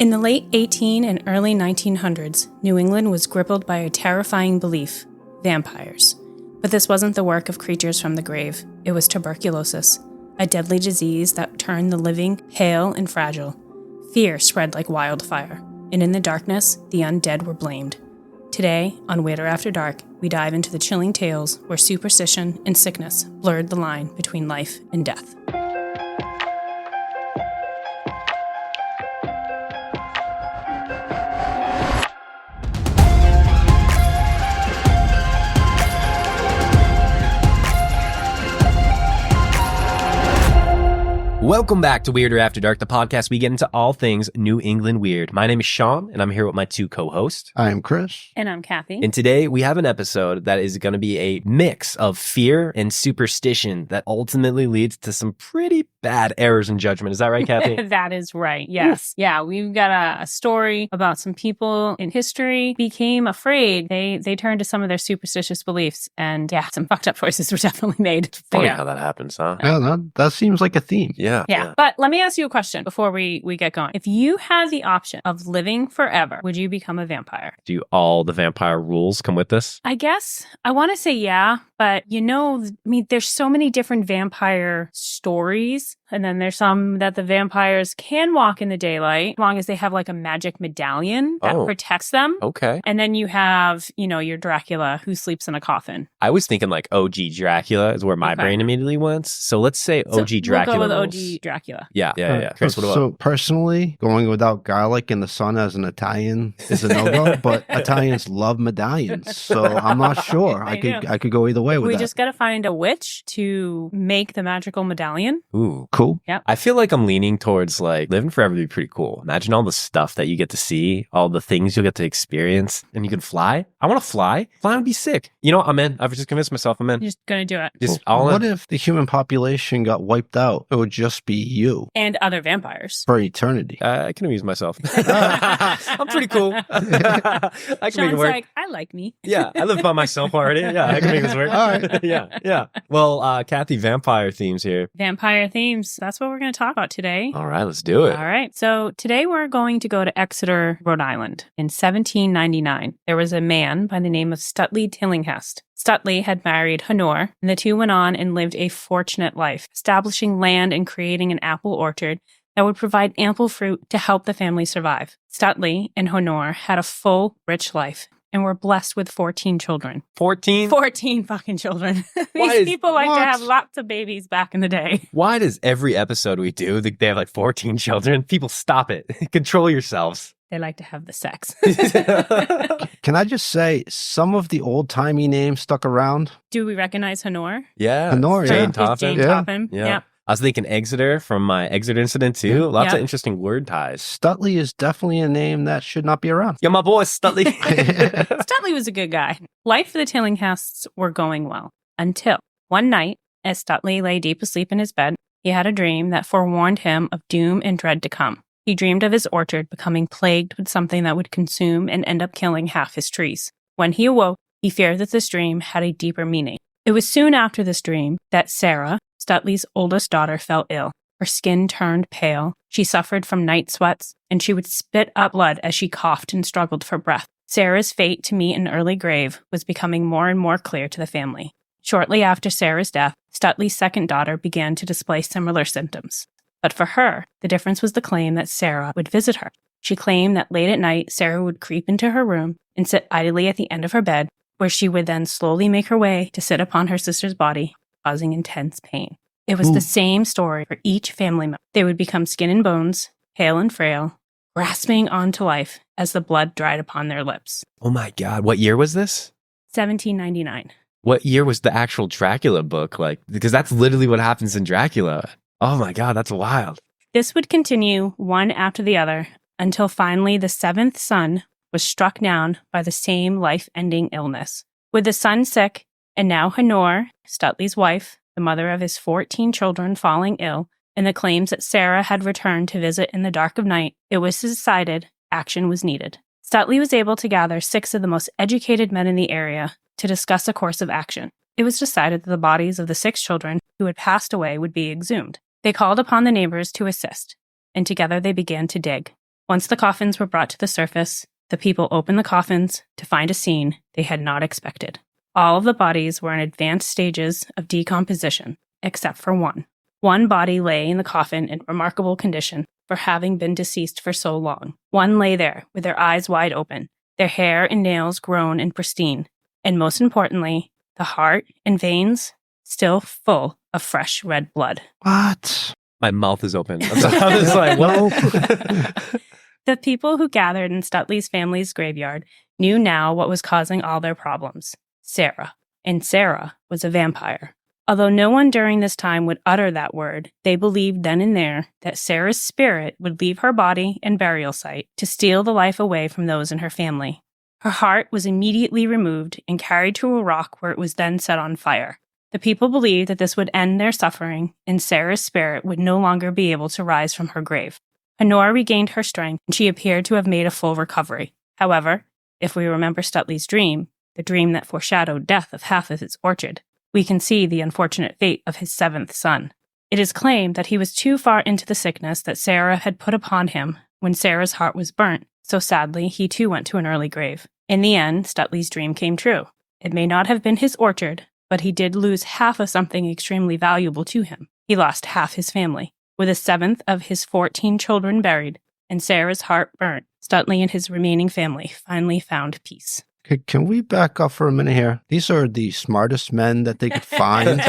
In the late 18 and early 1900s, New England was grappled by a terrifying belief: vampires. But this wasn't the work of creatures from the grave. It was tuberculosis, a deadly disease that turned the living pale and fragile. Fear spread like wildfire, and in the darkness, the undead were blamed. Today, on Weirder After Dark, we dive into the chilling tales where superstition and sickness blurred the line between life and death. Welcome back to Weirder After Dark, the podcast we get into all things New England weird. My name is Sean, and I'm here with my two co-hosts. I am Chris. And I'm Kathy. And today we have an episode that is going to be a mix of fear and superstition that ultimately leads to some pretty bad errors in judgment. Is that right, Kathy? That is right, yes. Yeah, we've got a story about some people in history became afraid. They turned to some of their superstitious beliefs, and yeah, some fucked up choices were definitely made. Funny how that happens, huh? Yeah, that seems like a theme. Yeah. But let me ask you a question before we get going. If you had the option of living forever, would you become a vampire? Do all the vampire rules come with this? I guess I want to say yeah, but there's so many different vampire stories. And then there's some that the vampires can walk in the daylight as long as they have like a magic medallion that protects them. Okay. And then you have, your Dracula who sleeps in a coffin. I was thinking like OG Dracula is where my brain immediately went. So let's say OG Dracula. We'll go with rules. OG Dracula. Yeah. Chris, what about? So personally, going without garlic in the sun as an Italian is a no-go, but Italians love medallions. So I'm not sure. I could go either way with that. We just got to find a witch to make the magical medallion. Ooh. Cool. Yep. I feel like I'm leaning towards like living forever would be pretty cool. Imagine all the stuff that you get to see, all the things you'll get to experience, and you can fly. I want to fly. Flying would be sick. You know what? I'm in. I've just convinced myself I'm in. You're just going to do it. Just Well, all what in. if the human population got wiped out? It would just be you And other vampires. for eternity. I can amuse myself. I'm pretty cool. I can make Sean's it work. like, I like me. Yeah, I live by myself already. Yeah, I can make this work. All right. Yeah. Well, Kathy, vampire themes here. Vampire themes. That's what we're going to talk about today. All right, let's do it. All right. So today we're going to go to Exeter, Rhode Island. In 1799, there was a man by the name of Stutley Tillinghast. Stutley had married Honore, and the two went on and lived a fortunate life, establishing land and creating an apple orchard that would provide ample fruit to help the family survive. Stutley and Honore had a full, rich life and were blessed with 14 children. 14? 14 fucking children. Why These is- people like to what? have lots of babies back in the day. Why does every episode we do, they have like 14 children? People, stop it. Control yourselves. They like to have the sex. Can I just say, some of the old-timey names stuck around? Do we recognize Honore? Yeah. Honore, Jane yeah. It's Topham. Jane Yeah. Topham. Yeah. Yeah. I was thinking Exeter from my Exeter incident too. Lots Yeah. of interesting word ties. Stutley is definitely a name that should not be around. Yeah, my boy Stutley. Stutley was a good guy. Life for the Tillinghasts were going well until one night, as Stutley lay deep asleep in his bed, he had a dream that forewarned him of doom and dread to come. He dreamed of his orchard becoming plagued with something that would consume and end up killing half his trees. When he awoke, he feared that this dream had a deeper meaning. It was soon after this dream that Sarah, Stutley's oldest daughter, fell ill. Her skin turned pale, she suffered from night sweats, and she would spit up blood as she coughed and struggled for breath. Sarah's fate to meet an early grave was becoming more and more clear to the family. Shortly after Sarah's death, Stutley's second daughter began to display similar symptoms. But for her, the difference was the claim that Sarah would visit her. She claimed that late at night, Sarah would creep into her room and sit idly at the end of her bed, where she would then slowly make her way to sit upon her sister's body, causing intense pain. It was the same story for each family member. They would become skin and bones, pale and frail, grasping onto life as the blood dried upon their lips. Oh my God. What year was this? 1799. What year was the actual Dracula book? Like, because that's literally what happens in Dracula. Oh my God, that's wild. This would continue one after the other until finally the seventh son was struck down by the same life-ending illness. With the son sick, and now Honore, Stutley's wife, the mother of his 14 children, falling ill, and the claims that Sarah had returned to visit in the dark of night, it was decided action was needed. Stutley was able to gather 6 of the most educated men in the area to discuss a course of action. It was decided that the bodies of the 6 children who had passed away would be exhumed. They called upon the neighbors to assist, and together they began to dig. Once the coffins were brought to the surface, the people opened the coffins to find a scene they had not expected. All of the bodies were in advanced stages of decomposition, except for one. One body lay in the coffin in remarkable condition for having been deceased for so long. One lay there with their eyes wide open, their hair and nails grown and pristine, and most importantly, the heart and veins still full of fresh red blood. What? My mouth is open. I'm just like, what? The people who gathered in Stutley's family's graveyard knew now what was causing all their problems. Sarah. And Sarah was a vampire. Although no one during this time would utter that word, they believed then and there that Sarah's spirit would leave her body and burial site to steal the life away from those in her family. Her heart was immediately removed and carried to a rock where it was then set on fire. The people believed that this would end their suffering and Sarah's spirit would no longer be able to rise from her grave. Honora regained her strength and she appeared to have made a full recovery. However, if we remember Stutley's dream, the dream that foreshadowed death of half of his orchard, we can see the unfortunate fate of his seventh son. It is claimed that he was too far into the sickness that Sarah had put upon him when Sarah's heart was burnt, so sadly he too went to an early grave. In the end, Stutley's dream came true. It may not have been his orchard, but he did lose half of something extremely valuable to him. He lost half his family. With a seventh of his 14 children buried and Sarah's heart burnt, Stutley and his remaining family finally found peace. Can we back up for a minute here? These are the smartest men that they could find.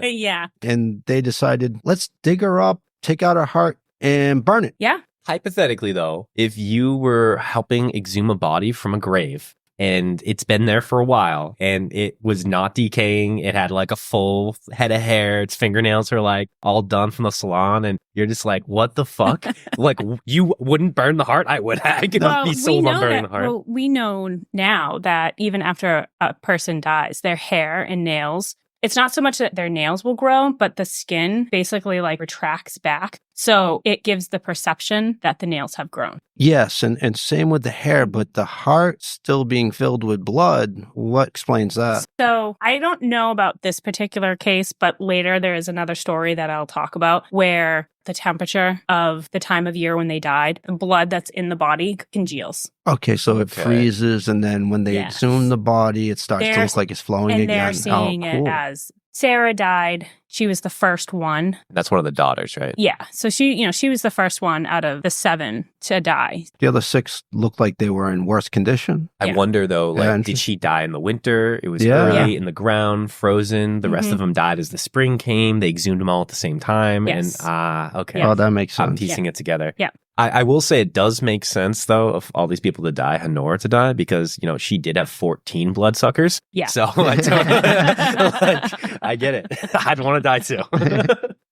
Yeah. And they decided, let's dig her up, take out her heart, and burn it. Yeah. Hypothetically, though, if you were helping exhume a body from a grave and it's been there for a while and it was not decaying, it had like a full head of hair, its fingernails are like all done from the salon, and you're just like, what the fuck? Like, you wouldn't burn the heart? I would. I could not be sold on burning the heart. Well, we know now that even after a person dies, their hair and nails, it's not so much that their nails will grow, but the skin basically like retracts back. So it gives the perception that the nails have grown. Yes, and same with the hair, but the heart still being filled with blood, what explains that? So I don't know about this particular case, but later there is another story that I'll talk about where the temperature of the time of year when they died, the blood that's in the body congeals. Okay, so it freezes, and then when they exhume the body, it starts to look like it's flowing and again. They're seeing it as Sarah died. She was the first one. That's one of the daughters, right? Yeah. So she was the first one out of the 7 to die. The other 6 looked like they were in worse condition. I wonder, though, like, did she die in the winter? It was early in the ground, frozen. The rest of them died as the spring came. They exhumed them all at the same time. Yes. And, okay. Oh, that makes sense. I'm piecing it together. Yeah. I will say it does make sense, though, of all these people to die, Honora to die, because, you know, she did have 14 bloodsuckers. Yeah. So I get it. I'd want to die, too.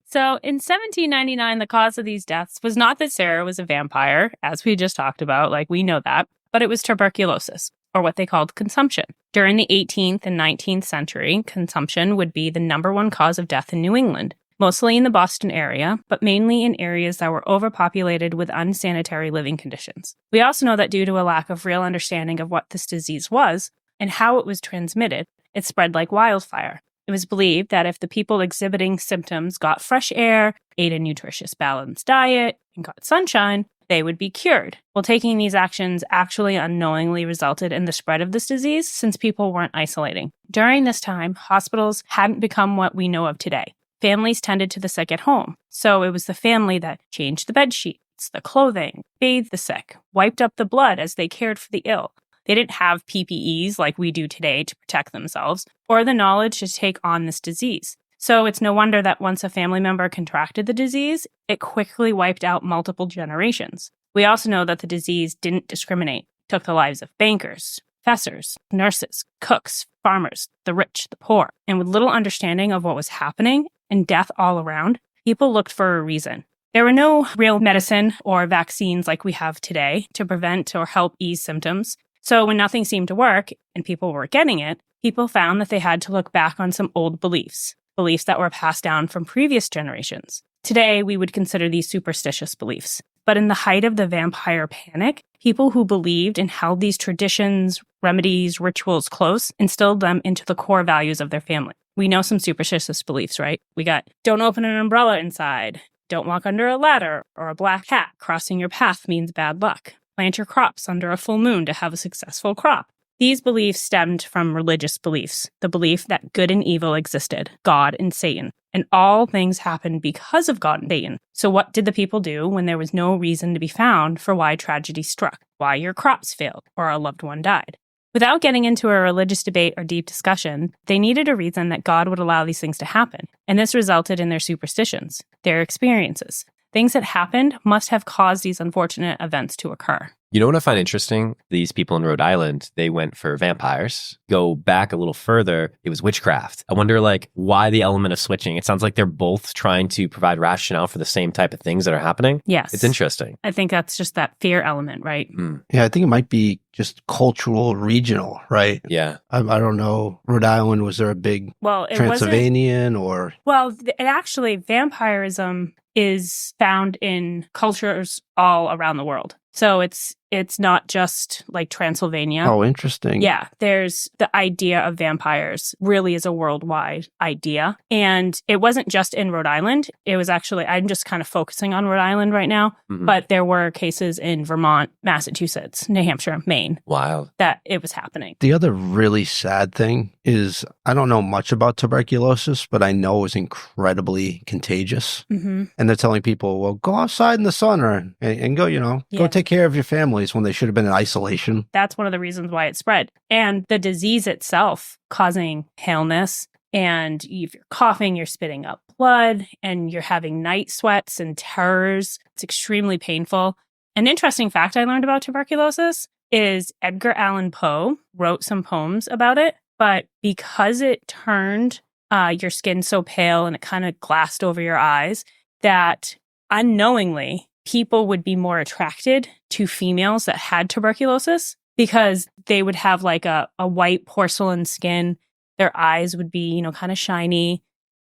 So in 1799, the cause of these deaths was not that Sarah was a vampire, as we just talked about, like we know that, but it was tuberculosis, or what they called consumption. During the 18th and 19th century, consumption would be the #1 cause of death in New England, mostly in the Boston area, but mainly in areas that were overpopulated with unsanitary living conditions. We also know that due to a lack of real understanding of what this disease was and how it was transmitted, it spread like wildfire. It was believed that if the people exhibiting symptoms got fresh air, ate a nutritious, balanced diet, and got sunshine, they would be cured. Well, taking these actions actually unknowingly resulted in the spread of this disease since people weren't isolating. During this time, hospitals hadn't become what we know of today. Families tended to the sick at home, so it was the family that changed the bed sheets, the clothing, bathed the sick, wiped up the blood as they cared for the ill. They didn't have PPEs like we do today to protect themselves, or the knowledge to take on this disease. So it's no wonder that once a family member contracted the disease, it quickly wiped out multiple generations. We also know that the disease didn't discriminate, it took the lives of bankers, professors, nurses, cooks, farmers, the rich, the poor, and with little understanding of what was happening and death all around, people looked for a reason. There were no real medicine or vaccines like we have today to prevent or help ease symptoms. So when nothing seemed to work and people were getting it, people found that they had to look back on some old beliefs that were passed down from previous generations. Today, we would consider these superstitious beliefs. But in the height of the vampire panic, people who believed and held these traditions, remedies, rituals close instilled them into the core values of their family. We know some superstitious beliefs, right? We got, don't open an umbrella inside. Don't walk under a ladder or a black cat. Crossing your path means bad luck. Plant your crops under a full moon to have a successful crop. These beliefs stemmed from religious beliefs, the belief that good and evil existed, God and Satan, and all things happened because of God and Satan. So what did the people do when there was no reason to be found for why tragedy struck, why your crops failed, or a loved one died? Without getting into a religious debate or deep discussion, they needed a reason that God would allow these things to happen, and this resulted in their superstitions, their experiences. Things that happened must have caused these unfortunate events to occur. You know what I find interesting? These people in Rhode Island, they went for vampires. Go back a little further, it was witchcraft. I wonder, why the element of switching? It sounds like they're both trying to provide rationale for the same type of things that are happening. Yes. It's interesting. I think that's just that fear element, right? Yeah, I think it might be just cultural, regional, right? Yeah. I don't know. Rhode Island, was there a big Transylvanian or? Well, actually, vampirism is found in cultures all around the world. So it's not just like Transylvania. Oh, interesting. Yeah, there's the idea of vampires really is a worldwide idea. And it wasn't just in Rhode Island. It was actually, I'm just kind of focusing on Rhode Island right now, but there were cases in Vermont, Massachusetts, New Hampshire, Maine. Wow. That it was happening. The other really sad thing is I don't know much about tuberculosis, but I know it's incredibly contagious. And they're telling people, well, go outside in the sun and go, go take care of your families when they should have been in isolation. That's one of the reasons why it spread. And the disease itself causing paleness, and if you're coughing, you're spitting up blood, and you're having night sweats and terrors. It's extremely painful. An interesting fact I learned about tuberculosis is Edgar Allan Poe wrote some poems about it, but because it turned your skin so pale and it kind of glassed over your eyes, that unknowingly people would be more attracted to females that had tuberculosis because they would have like a white porcelain skin. Their eyes would be, kind of shiny.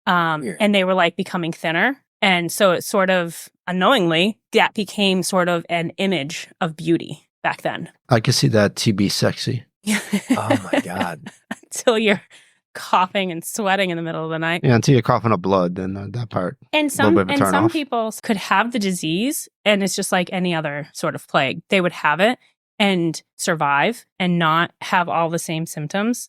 And they were like becoming thinner. And so it sort of unknowingly, that became sort of an image of beauty back then. I can see that TB sexy. Oh my God. Until you're coughing and sweating in the middle of the night. Yeah, until you're coughing up blood, then that part. And some people could have the disease, and it's just like any other sort of plague. They would have it and survive and not have all the same symptoms.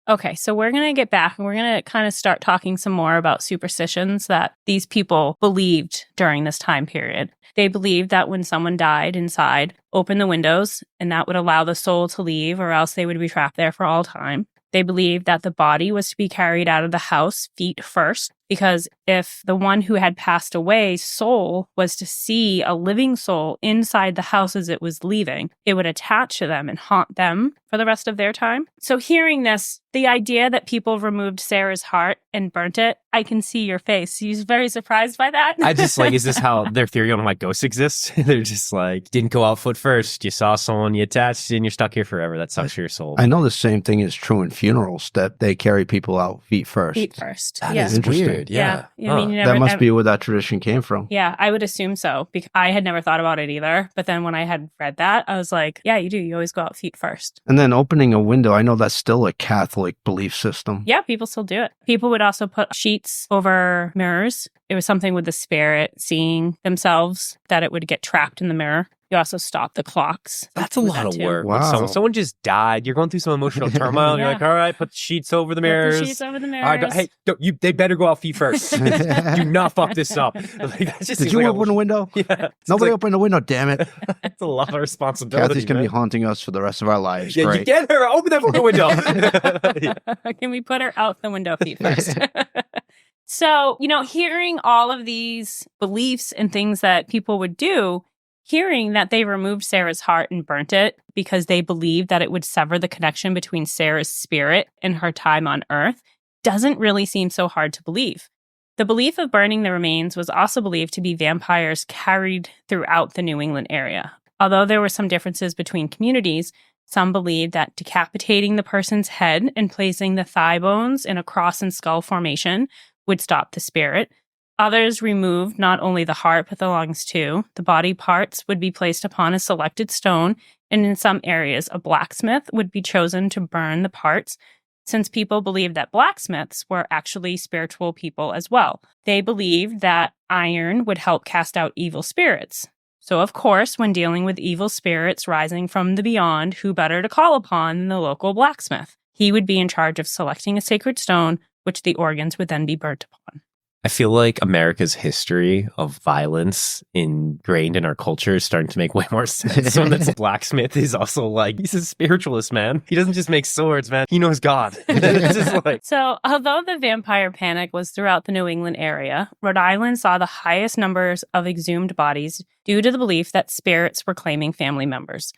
Okay, so we're going to get back and we're going to kind of start talking some more about superstitions that these people believed during this time period. They believed that when someone died inside, open the windows, and that would allow the soul to leave, or else they would be trapped there for all time. They believed that the body was to be carried out of the house feet first, because if the one who had passed away's soul was to see a living soul inside the house as it was leaving, it would attach to them and haunt them for the rest of their time. So hearing this, the idea that people removed Sarah's heart and burnt it, I can see your face. You're very surprised by that. I just is this how their theory on ghosts exist? They're just didn't go out foot first. You saw someone, you attached, and you're stuck here forever. That sucks for your soul. I know the same thing is true in funerals, that they carry people out feet first. Feet first. That is weird. Yeah. I mean, that must be where that tradition came from. Yeah, I would assume so. Because I had never thought about it either. But then when I had read that, I was like, yeah, you do. You always go out feet first. And then opening a window, I know that's still a Catholic belief system. Yeah, people still do it. People would also put sheets over mirrors. It was something with the spirit seeing themselves, that it would get trapped in the mirror. You also stop the clocks. That's a lot of work. Wow. Someone just died. You're going through some emotional turmoil. You're like, all right, put the sheets over the mirrors. Put the sheets over the mirrors. All right, they better go out feet first. Do not fuck this up. Did you open the window? Yeah. Nobody opened the window, damn it. That's a lot of responsibility. Kathy's going to be haunting us for the rest of our lives. Yeah, Great. you get her. Open that fucking window. Can we put her out the window feet first? So, hearing all of these beliefs and things that people would do, hearing that they removed Sarah's heart and burnt it because they believed that it would sever the connection between Sarah's spirit and her time on Earth, doesn't really seem so hard to believe. The belief of burning the remains was also believed to be vampires carried throughout the New England area. Although there were some differences between communities, some believed that decapitating the person's head and placing the thigh bones in a cross and skull formation would stop the spirit. Others removed not only the heart, but the lungs too. The body parts would be placed upon a selected stone, and in some areas, a blacksmith would be chosen to burn the parts since people believed that blacksmiths were actually spiritual people as well. They believed that iron would help cast out evil spirits. So, of course, when dealing with evil spirits rising from the beyond, who better to call upon than the local blacksmith? He would be in charge of selecting a sacred stone, which the organs would then be burnt upon. I feel like America's history of violence ingrained in our culture is starting to make way more sense. So this blacksmith is also like, he's a spiritualist, man. He doesn't just make swords, man. He knows God. It's just like... So, although the vampire panic was throughout the New England area, Rhode Island saw the highest numbers of exhumed bodies due to the belief that spirits were claiming family members.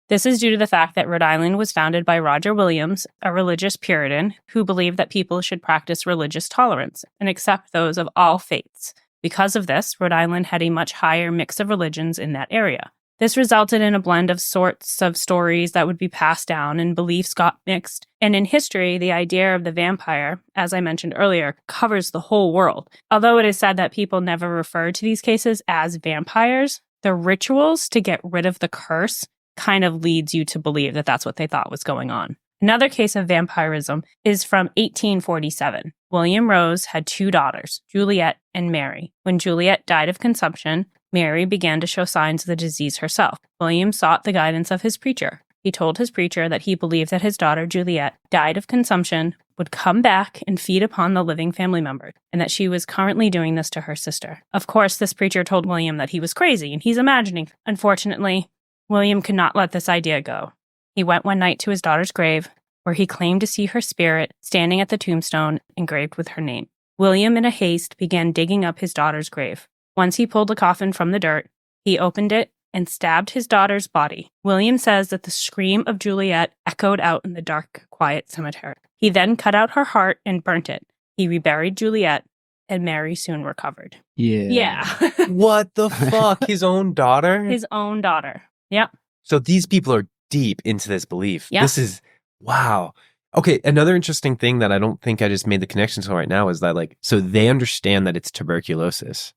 This is due to the fact that Rhode Island was founded by Roger Williams, a religious Puritan who believed that people should practice religious tolerance and accept those of all faiths. Because of this, Rhode Island had a much higher mix of religions in that area. This resulted in a blend of sorts of stories that would be passed down and beliefs got mixed. And in history, the idea of the vampire, as I mentioned earlier, covers the whole world. Although it is said that people never refer to these cases as vampires, the rituals to get rid of the curse kind of leads you to believe that that's what they thought was going on. Another case of vampirism is from 1847. William Rose had 2 daughters, Juliet and Mary. When Juliet died of consumption, Mary began to show signs of the disease herself. William sought the guidance of his preacher. He told his preacher that he believed that his daughter Juliet died of consumption, would come back and feed upon the living family member, and that she was currently doing this to her sister. Of course, this preacher told William that he was crazy and he's imagining. Unfortunately, William could not let this idea go. He went one night to his daughter's grave, where he claimed to see her spirit standing at the tombstone engraved with her name. William, in a haste, began digging up his daughter's grave. Once he pulled the coffin from the dirt, he opened it and stabbed his daughter's body. William says that the scream of Juliet echoed out in the dark, quiet cemetery. He then cut out her heart and burnt it. He reburied Juliet, and Mary soon recovered. Yeah. What the fuck? His own daughter? His own daughter. Yep. So these people are deep into this belief. Yep. This is, wow. Okay, another interesting thing that I don't think I just made the connection to right now is that, like, so they understand that it's tuberculosis.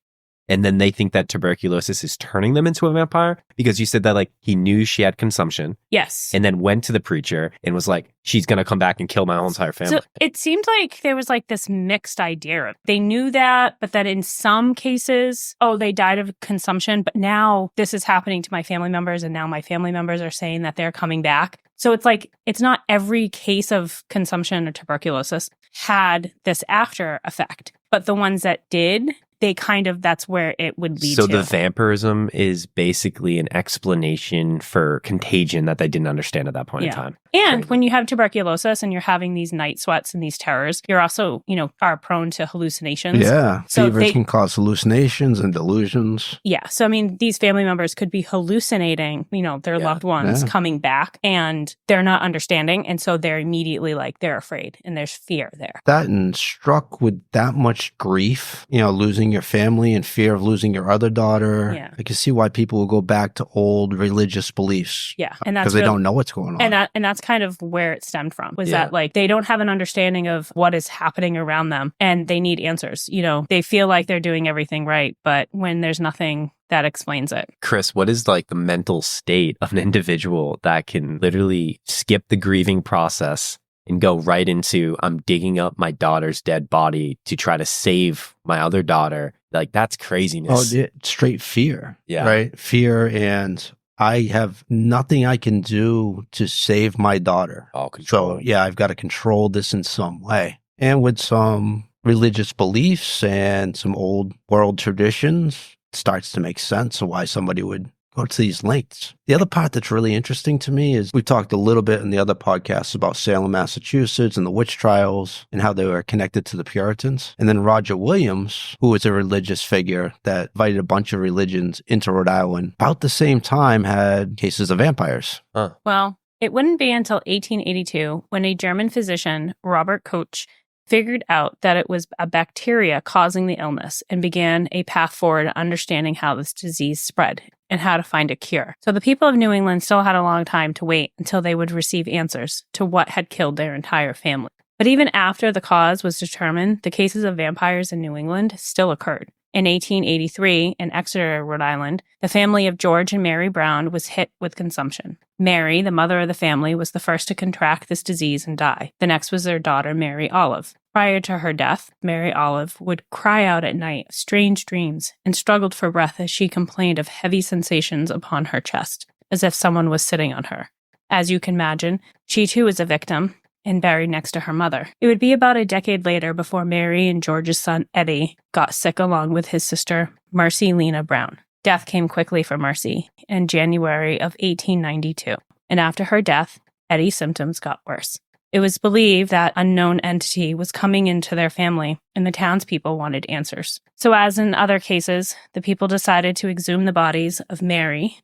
And then they think that tuberculosis is turning them into a vampire because you said that, like, he knew she had consumption. Yes. And then went to the preacher and was like, she's going to come back and kill my whole entire family. So it seemed like there was like this mixed idea. They knew that, but that in some cases, oh, they died of consumption, but now this is happening to my family members. And now my family members are saying that they're coming back. So it's like, it's not every case of consumption or tuberculosis had this after effect, but the ones that did, they kind of, that's where it would lead to. So the vampirism is basically an explanation for contagion that they didn't understand at that point in time. And Crazy. when you have tuberculosis and you're having these night sweats and these terrors, you're also, are prone to hallucinations. Yeah. So Fevers can cause hallucinations and delusions. Yeah. So, I mean, these family members could be hallucinating, their loved ones coming back and they're not understanding. And so they're immediately like, they're afraid and there's fear there. That and struck with that much grief, losing your family and fear of losing your other daughter. Yeah. I can see why people will go back to old religious beliefs. Yeah. And that's because they don't know what's going on. And that's kind of where it stemmed from, was that like they don't have an understanding of what is happening around them and they need answers. They feel like they're doing everything right, but when there's nothing that explains it. Chris, what is like the mental state of an individual that can literally skip the grieving process and go right into, I'm digging up my daughter's dead body to try to save my other daughter? Like, that's craziness. Oh, straight fear. Yeah. Right? Fear, and I have nothing I can do to save my daughter. All control. So, yeah, I've got to control this in some way. And with some religious beliefs and some old world traditions, it starts to make sense of why somebody would go to these lengths. The other part that's really interesting to me is we talked a little bit in the other podcasts about Salem, Massachusetts and the witch trials and how they were connected to the Puritans. And then Roger Williams, who was a religious figure that invited a bunch of religions into Rhode Island, about the same time had cases of vampires. Well, it wouldn't be until 1882 when a German physician, Robert Koch, figured out that it was a bacteria causing the illness and began a path forward understanding how this disease spread and how to find a cure. So the people of New England still had a long time to wait until they would receive answers to what had killed their entire family. But even after the cause was determined, the cases of vampires in New England still occurred. In 1883, in Exeter, Rhode Island, the family of George and Mary Brown was hit with consumption. Mary, the mother of the family, was the first to contract this disease and die. The next was their daughter, Mary Olive. Prior to her death, Mary Olive would cry out at night strange dreams and struggled for breath as she complained of heavy sensations upon her chest, as if someone was sitting on her. As you can imagine, she too was a victim and buried next to her mother. It would be about a decade later before Mary and George's son, Eddie, got sick along with his sister, Mercy Lena Brown. Death came quickly for Mercy in January of 1892, and after her death, Eddie's symptoms got worse. It was believed that unknown entity was coming into their family, and the townspeople wanted answers. So as in other cases, the people decided to exhume the bodies of Mary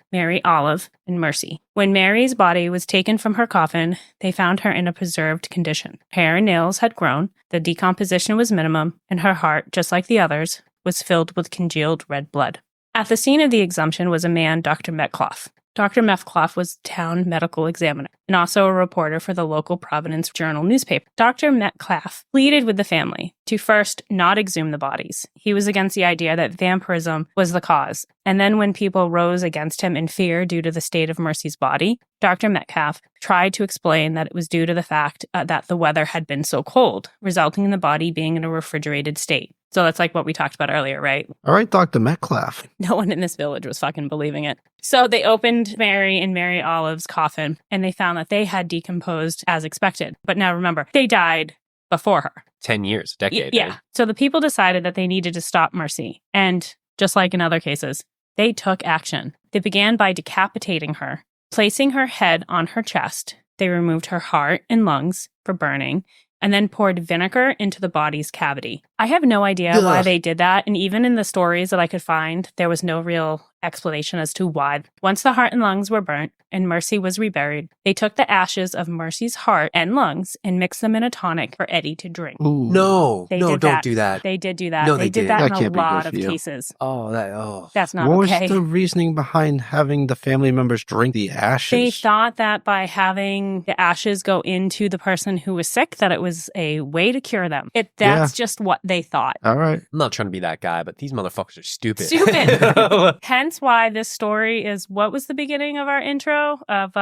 Olive, and Mercy. When Mary's body was taken from her coffin, they found her in a preserved condition. Hair and nails had grown, the decomposition was minimum, and her heart, just like the others, was filled with congealed red blood. At the scene of the exhumption was a man, Dr. Metcalf. Dr. Metcalf was town medical examiner and also a reporter for the local Providence Journal newspaper. Dr. Metcalf pleaded with the family to first not exhume the bodies. He was against the idea that vampirism was the cause. And then when people rose against him in fear due to the state of Mercy's body, Dr. Metcalf tried to explain that it was due to the fact that the weather had been so cold, resulting in the body being in a refrigerated state. So that's like what we talked about earlier, right? All right, Dr. Metcalf. No one in this village was fucking believing it. So they opened Mary and Mary Olive's coffin, and they found that they had decomposed as expected. But now remember, they died before her. 10 years, a decade. Yeah. Right? So the people decided that they needed to stop Mercy. And just like in other cases, they took action. They began by decapitating her, placing her head on her chest. They removed her heart and lungs for burning, and then poured vinegar into the body's cavity. I have no idea why they did that, and even in the stories that I could find, there was no real explanation as to why. Once the heart and lungs were burnt and Mercy was reburied, they took the ashes of Mercy's heart and lungs and mixed them in a tonic for Eddie to drink. Ooh. No, They no, did don't that. do that. They did do that. No, they they did didn't. that That in can't a be good lot for of you. cases. Oh. That's not What okay. was the reasoning behind having the family members drink the ashes? They thought that by having the ashes go into the person who was sick, that it was a way to cure them. That's just what they thought. All right. I'm not trying to be that guy, but these motherfuckers are stupid. Stupid. Hence why this story is, what was the beginning of our intro? Of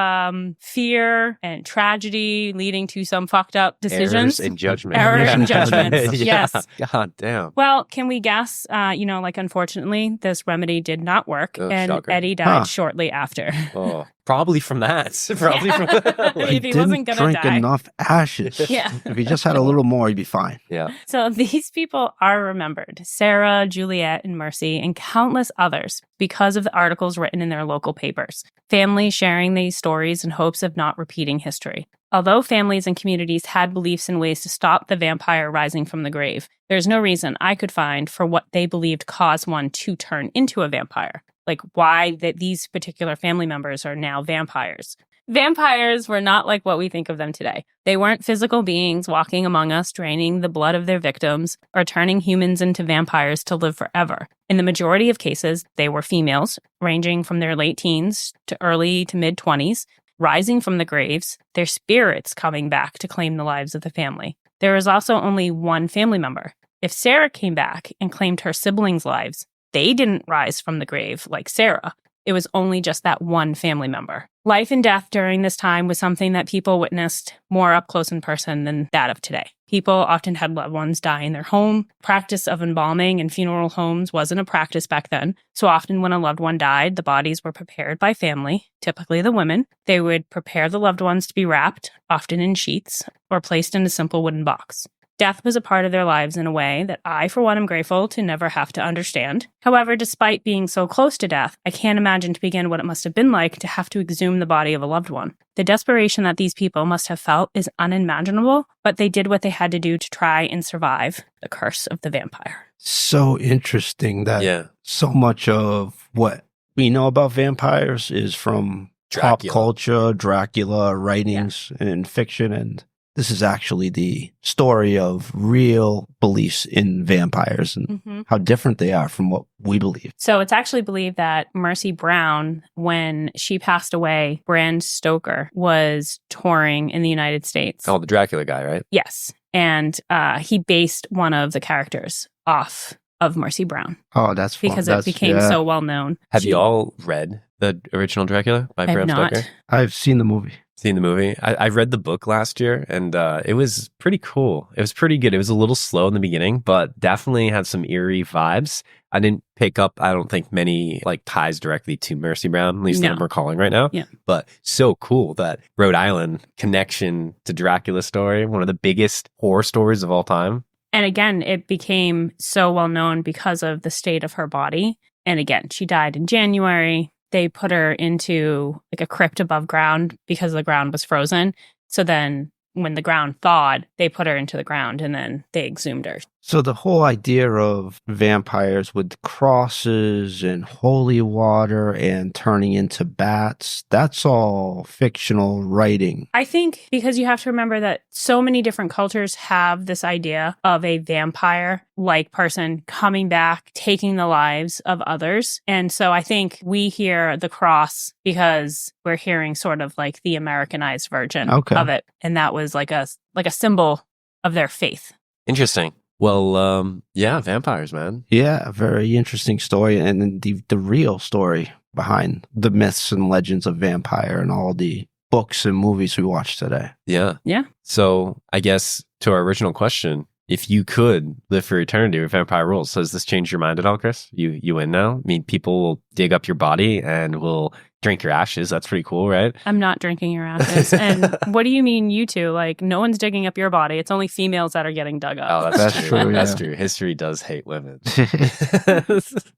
fear and tragedy leading to some fucked up decisions. Errors in judgment. Errors in judgments. Yeah. Yes. God damn. Well, can we guess, unfortunately, this remedy did not work, Oh, and shocker. Eddie died shortly after. Oh, probably from that. Probably from that. If he wasn't gonna drink die. enough ashes. Yeah. If he just had a little more, he'd be fine. Yeah. So these people are remembered, Sarah, Juliet, and Mercy, and countless others, because of the articles written in their local papers. Families sharing these stories in hopes of not repeating history. Although families and communities had beliefs and ways to stop the vampire rising from the grave, there's no reason I could find for what they believed caused one to turn into a vampire. Like why that these particular family members are now vampires. Vampires were not like what we think of them today. They weren't physical beings walking among us, draining the blood of their victims, or turning humans into vampires to live forever. In the majority of cases, they were females, ranging from their late teens to early to mid-20s, rising from the graves, their spirits coming back to claim the lives of the family. There is also only one family member. If Sarah came back and claimed her siblings' lives, they didn't rise from the grave like Sarah. It was only just that one family member. Life and death during this time was something that people witnessed more up close in person than that of today. People often had loved ones die in their home. Practice of embalming in funeral homes wasn't a practice back then. So often when a loved one died, the bodies were prepared by family, typically the women. They would prepare the loved ones to be wrapped, often in sheets, or placed in a simple wooden box. Death was a part of their lives in a way that I, for one, am grateful to never have to understand. However, despite being so close to death, I can't imagine to begin what it must have been like to have to exhume the body of a loved one. The desperation that these people must have felt is unimaginable, but they did what they had to do to try and survive the curse of the vampire. So interesting that so much of what we know about vampires is from pop culture, Dracula writings and fiction, and this is actually the story of real beliefs in vampires and how different they are from what we believe. So it's actually believed that Mercy Brown, when she passed away, Bram Stoker was touring in the United States. Oh, the Dracula guy, right? Yes. And he based one of the characters off of Mercy Brown Oh, that's fun. because it became so well known. Have you all read the original Dracula by I have Bram not. Stoker? I've seen the movie. Seen the movie? I read the book last year, and it was pretty cool. It was pretty good. It was a little slow in the beginning, but definitely had some eerie vibes. I didn't pick up, I don't think, many like ties directly to Mercy Brown, at least that I'm recalling right now. Yeah. But so cool that Rhode Island connection to Dracula story, one of the biggest horror stories of all time. And again, it became so well known because of the state of her body. And again, she died in January. They put her into like a crypt above ground because the ground was frozen. So then when the ground thawed, they put her into the ground and then they exhumed her. So the whole idea of vampires with crosses and holy water and turning into bats, that's all fictional writing. I think because you have to remember that so many different cultures have this idea of a vampire-like person coming back, taking the lives of others. And so I think we hear the cross because we're hearing sort of like the Americanized version of it. And that was like a symbol of their faith. Interesting. Well, yeah, vampires, man. Yeah, very interesting story. And then the real story behind the myths and legends of vampire and all the books and movies we watch today. Yeah. Yeah. So I guess to our original question, if you could live for eternity with vampire rules, so does this change your mind at all, Chris? You win now? I mean, people will dig up your body and will drink your ashes. That's pretty cool, right? I'm not drinking your ashes. And what do you mean you two? Like, no one's digging up your body. It's only females that are getting dug up. Oh, that's true. That's yeah. true. History does hate women.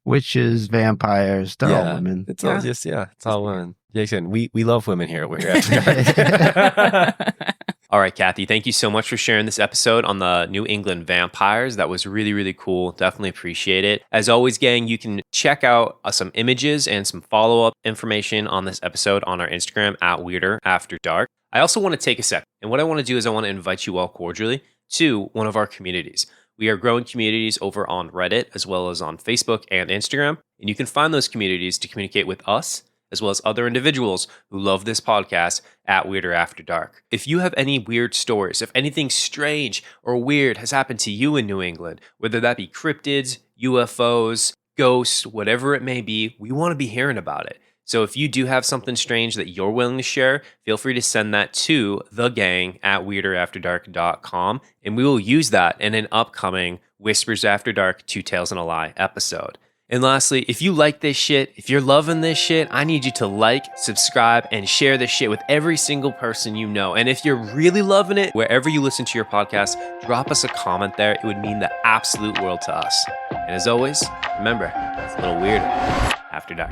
Witches, vampires, they're all women. It's all just, it's all women. Jason, we love women here. We're here. All right, Kathy, thank you so much for sharing this episode on the New England vampires. That was really, really cool. Definitely appreciate it. As always, gang, you can check out some images and some follow-up information on this episode on our Instagram at Weirder After Dark. I also want to take a second, and what I want to do is I want to invite you all cordially to one of our communities. We are growing communities over on Reddit as well as on Facebook and Instagram, and you can find those communities to communicate with us as well as other individuals who love this podcast at Weirder After Dark. If you have any weird stories, if anything strange or weird has happened to you in New England, whether that be cryptids, UFOs, ghosts, whatever it may be, we want to be hearing about it. So if you do have something strange that you're willing to share, feel free to send that to thegang@weirderafterdark.com, and we will use that in an upcoming Whispers After Dark 2 Tales and a Lie episode. And lastly, if you like this shit, if you're loving this shit, I need you to like, subscribe, and share this shit with every single person you know. And if you're really loving it, wherever you listen to your podcast, drop us a comment there. It would mean the absolute world to us. And as always, remember, it's a little weirder after dark.